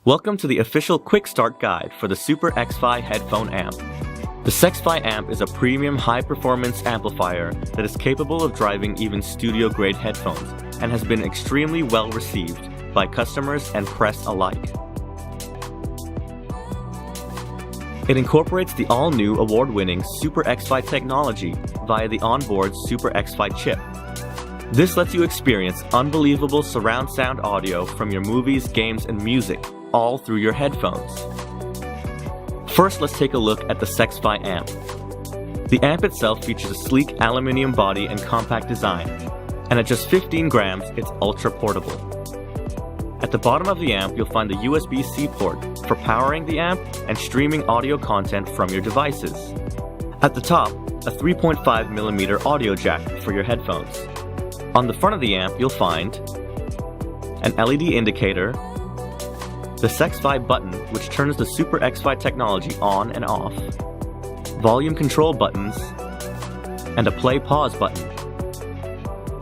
Welcome to the official quick start guide for the Super XFI headphone amp. The SXFI AMP is a premium high-performance amplifier that is capable of driving even studio-grade headphones and has been extremely well received by customers and press alike. It incorporates the all-new award-winning Super XFI technology via the onboard Super XFI chip. This lets you experience unbelievable surround sound audio from your movies, games, and music, all through your headphones. First, let's take a look at the SXFI AMP. The amp itself features a sleek aluminum body and compact design, and at just 15 grams, it's ultra portable. At the bottom of the amp, you'll find the USB-C port for powering the amp and streaming audio content from your devices. At the top, a 3.5mm audio jack for your headphones. On the front of the amp, you'll find an LED indicator, the SXFI button, which turns the Super XFI technology on and off, volume control buttons, and a play-pause button.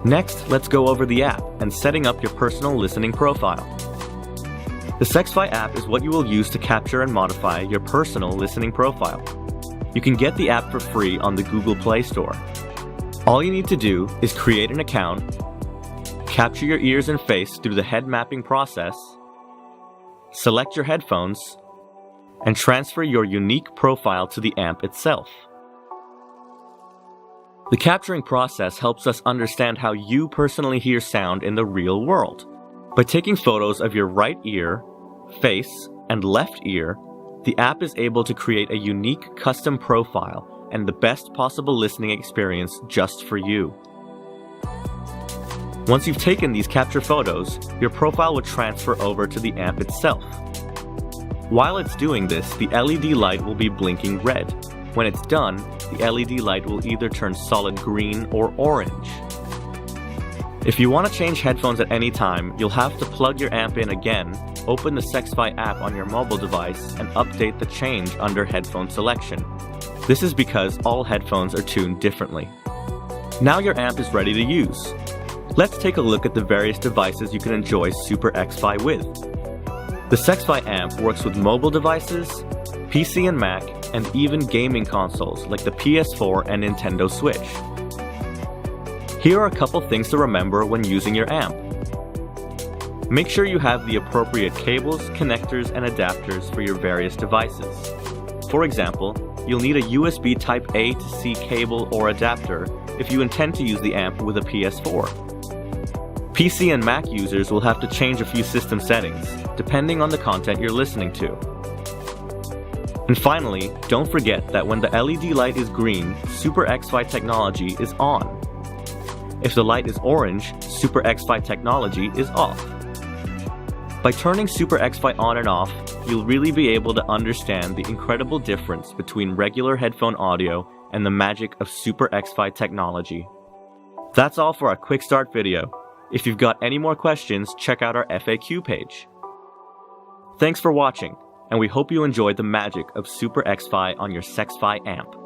Next, let's go over the app and setting up your personal listening profile. The SXFI app is what you will use to capture and modify your personal listening profile. You can get the app for free on the Google Play Store. All you need to do is create an account, capture your ears and face through the head mapping process, select your headphones, and transfer your unique profile to the amp itself. The capturing process helps us understand how you personally hear sound in the real world. By taking photos of your right ear, face, and left ear, the app is able to create a unique custom profile and the best possible listening experience just for you. Once you've taken these capture photos, your profile will transfer over to the amp itself. While it's doing this, the LED light will be blinking red. When it's done, the LED light will either turn solid green or orange. If you want to change headphones at any time, you'll have to plug your amp in again, open the SXFI app on your mobile device, and update the change under headphone selection. This is because all headphones are tuned differently. Now your amp is ready to use. Let's take a look at the various devices you can enjoy Super XFI with. The SXFI AMP works with mobile devices, PC and Mac, and even gaming consoles like the PS4 and Nintendo Switch. Here are a couple things to remember when using your amp. Make sure you have the appropriate cables, connectors, and adapters for your various devices. For example, you'll need a USB Type A to C cable or adapter if you intend to use the amp with a PS4. PC and Mac users will have to change a few system settings, depending on the content you're listening to. And finally, don't forget that when the LED light is green, Super XFI technology is on. If the light is orange, Super XFI technology is off. By turning Super XFI on and off, you'll really be able to understand the incredible difference between regular headphone audio and the magic of Super XFI technology. That's all for our quick start video. If you've got any more questions, check out our FAQ page. Thanks for watching, and we hope you enjoyed the magic of Super XFI on your SXFI AMP.